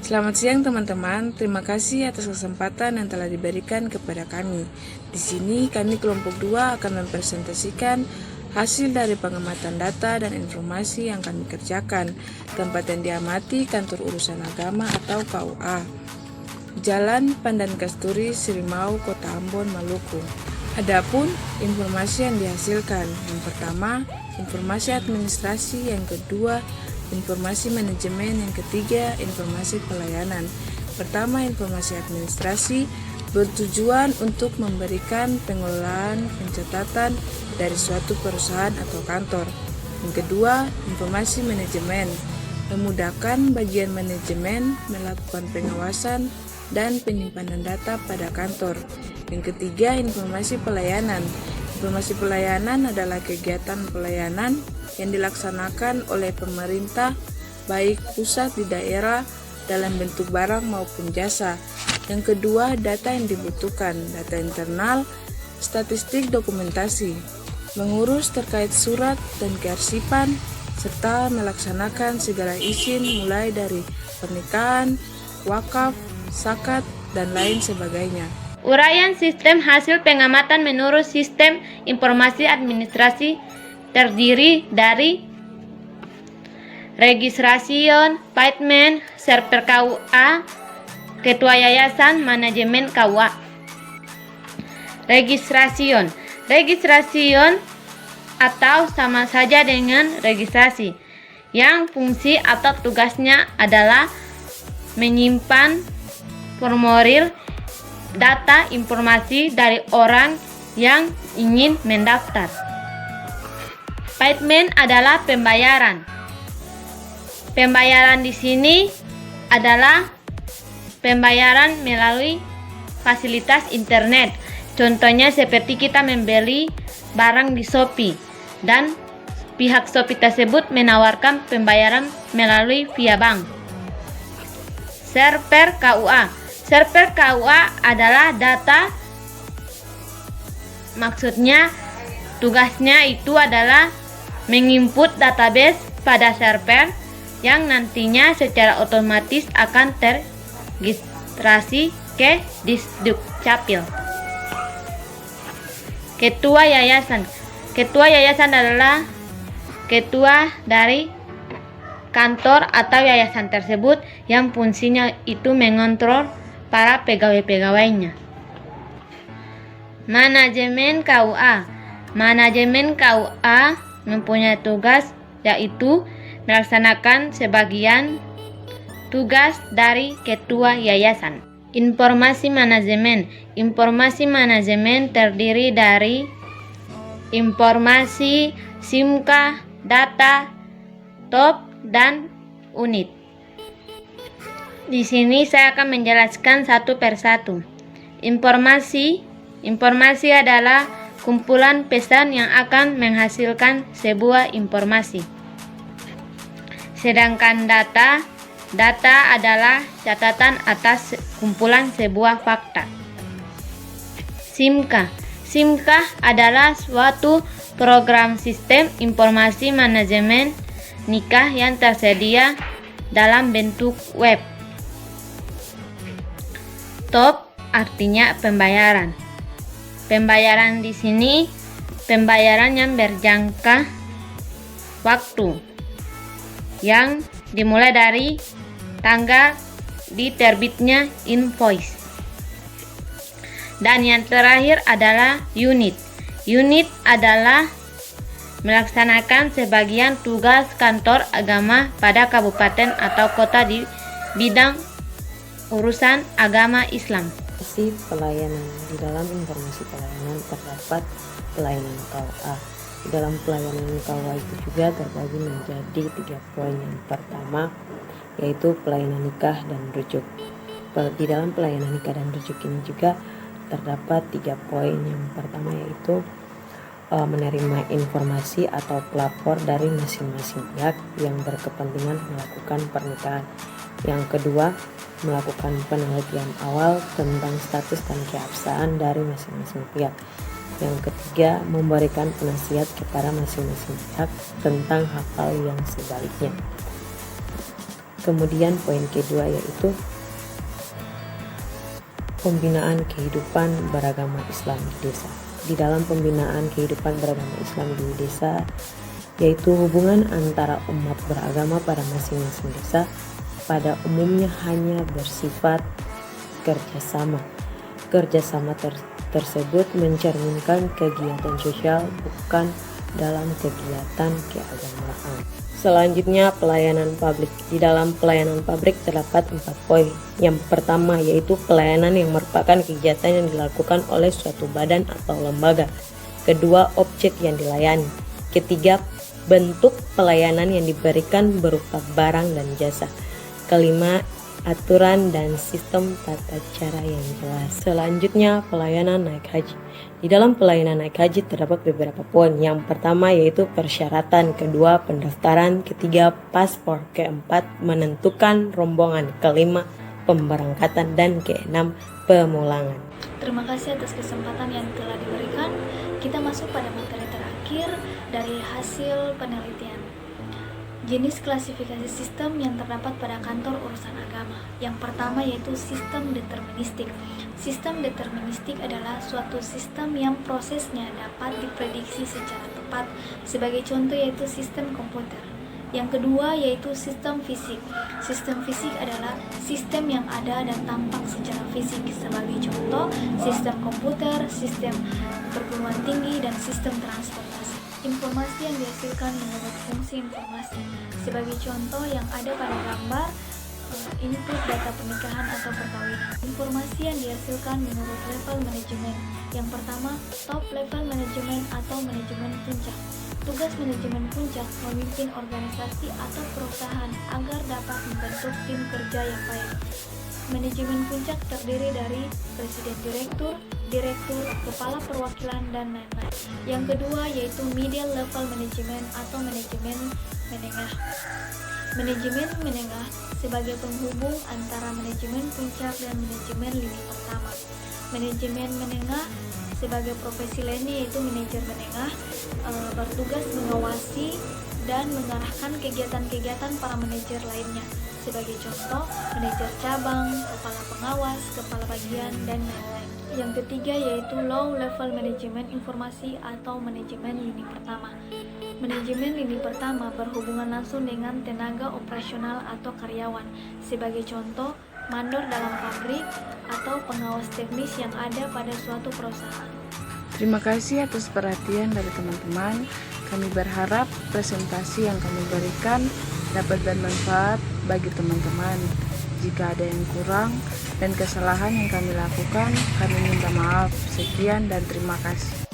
Selamat siang teman-teman, terima kasih atas kesempatan yang telah diberikan kepada kami. Di sini kami kelompok 2 akan mempresentasikan hasil dari pengamatan data dan informasi yang kami kerjakan. Tempat yang diamati Kantor Urusan Agama atau KUA. Jalan Pandan Kasturi, Sirimau, Kota Ambon, Maluku. Adapun informasi yang dihasilkan, yang pertama, informasi administrasi, yang kedua, informasi manajemen, yang ketiga, informasi pelayanan. Pertama, informasi administrasi bertujuan untuk memberikan pengelolaan pencatatan dari suatu perusahaan atau kantor. Yang kedua, informasi manajemen memudahkan bagian manajemen melakukan pengawasan dan penyimpanan data pada kantor. Yang ketiga, informasi pelayanan. Informasi pelayanan adalah kegiatan pelayanan yang dilaksanakan oleh pemerintah, baik pusat di daerah, dalam bentuk barang maupun jasa. Yang kedua, data yang dibutuhkan, data internal, statistik dokumentasi, mengurus terkait surat dan kearsipan, serta melaksanakan segala izin mulai dari pernikahan, wakaf, zakat, dan lain sebagainya. Uraian sistem hasil pengamatan menurut sistem informasi administrasi terdiri dari registrasi, payment, server KUA, ketua yayasan, manajemen KUA. Registrasi atau sama saja dengan registrasi, yang fungsi atau tugasnya adalah menyimpan formulir data informasi dari orang yang ingin mendaftar. Payment adalah pembayaran. Pembayaran di sini adalah pembayaran melalui fasilitas internet. Contohnya seperti kita membeli barang di Shopee dan pihak Shopee tersebut menawarkan pembayaran melalui via bank. Server KUA. Server KUA adalah data, maksudnya tugasnya itu adalah menginput database pada server yang nantinya secara otomatis akan terregistrasi ke Disdukcapil. Ketua yayasan. Ketua yayasan adalah ketua dari kantor atau yayasan tersebut yang fungsinya itu mengontrol para pegawai-pegawainya. Manajemen KUA. Manajemen KUA mempunyai tugas yaitu melaksanakan sebagian tugas dari ketua yayasan. Informasi manajemen. Informasi manajemen terdiri dari informasi SIMKA, data, top, dan unit. Di sini saya akan menjelaskan satu persatu. Informasi adalah kumpulan pesan yang akan menghasilkan sebuah informasi. Sedangkan data adalah catatan atas kumpulan sebuah fakta. SIMKA adalah suatu program sistem informasi manajemen nikah yang tersedia dalam bentuk web. Top artinya pembayaran. Pembayaran di sini pembayaran yang berjangka waktu, yang dimulai dari tanggal diterbitnya invoice. Dan yang terakhir adalah unit. Unit adalah melaksanakan sebagian tugas kantor agama pada kabupaten atau kota di bidang urusan agama Islam. Pelayanan. Di dalam informasi pelayanan terdapat pelayanan KUA. Di dalam pelayanan KUA itu juga terbagi menjadi 3 poin. Yang pertama yaitu pelayanan nikah dan rujuk. Di dalam pelayanan nikah dan rujuk ini juga terdapat 3 poin. Yang pertama yaitu menerima informasi atau pelapor dari masing-masing pihak yang berkepentingan melakukan pernikahan. Yang kedua, melakukan penelitian awal tentang status dan keabsahan dari masing-masing pihak. Yang ketiga, memberikan penasihat kepada masing-masing pihak tentang hal-hal yang sebaliknya. Kemudian poin kedua yaitu pembinaan kehidupan beragama Islam di desa. Di dalam pembinaan kehidupan beragama Islam di desa, yaitu hubungan antara umat beragama pada masing-masing desa pada umumnya hanya bersifat kerjasama. Kerjasama tersebut mencerminkan kegiatan sosial, bukan dalam kegiatan keagamaan. Selanjutnya, pelayanan publik. Di dalam pelayanan publik terdapat 4 poin. Yang pertama yaitu pelayanan yang merupakan kegiatan yang dilakukan oleh suatu badan atau lembaga. Kedua, objek yang dilayani. Ketiga, bentuk pelayanan yang diberikan berupa barang dan jasa. Kelima, aturan dan sistem tata cara yang jelas. Selanjutnya, pelayanan naik haji. Di dalam pelayanan naik haji terdapat beberapa poin. Yang pertama yaitu persyaratan, kedua pendaftaran, ketiga paspor, keempat menentukan rombongan, kelima pemberangkatan, dan keenam pemulangan. Terima kasih atas kesempatan yang telah diberikan. Kita masuk pada materi terakhir dari hasil penelitian. Jenis klasifikasi sistem yang terdapat pada kantor urusan agama. Yang pertama yaitu sistem deterministik. Sistem deterministik adalah suatu sistem yang prosesnya dapat diprediksi secara tepat. Sebagai contoh yaitu sistem komputer. Yang kedua yaitu sistem fisik. Sistem fisik adalah sistem yang ada dan tampak secara fisik. Sebagai contoh, sistem komputer, sistem perguruan tinggi, dan sistem transportasi. Informasi yang dihasilkan menurut fungsi informasi. Sebagai contoh yang ada pada gambar, input data pernikahan atau perkawinan. Informasi yang dihasilkan menurut level manajemen. Yang pertama, top level manajemen atau manajemen puncak. Tugas manajemen puncak memimpin organisasi atau perusahaan agar dapat membentuk tim kerja yang baik. Manajemen puncak terdiri dari presiden direktur, kepala perwakilan, dan lain-lain. Yang kedua yaitu middle level manajemen atau manajemen menengah. Manajemen menengah sebagai penghubung antara manajemen puncak dan manajemen lini pertama. Manajemen menengah sebagai profesi lainnya yaitu manajer menengah bertugas mengawasi dan mengarahkan kegiatan-kegiatan para manajer lainnya. Sebagai contoh, manajer cabang, kepala pengawas, kepala bagian, dan lain-lain. Yang ketiga yaitu low level manajemen informasi atau manajemen lini pertama. Manajemen lini pertama berhubungan langsung dengan tenaga operasional atau karyawan. Sebagai contoh, mandor dalam pabrik atau pengawas teknis yang ada pada suatu perusahaan. Terima kasih atas perhatian dari teman-teman. Kami berharap presentasi yang kami berikan dapat bermanfaat bagi teman-teman. Jika ada yang kurang dan kesalahan yang kami lakukan, kami minta maaf. Sekian dan terima kasih.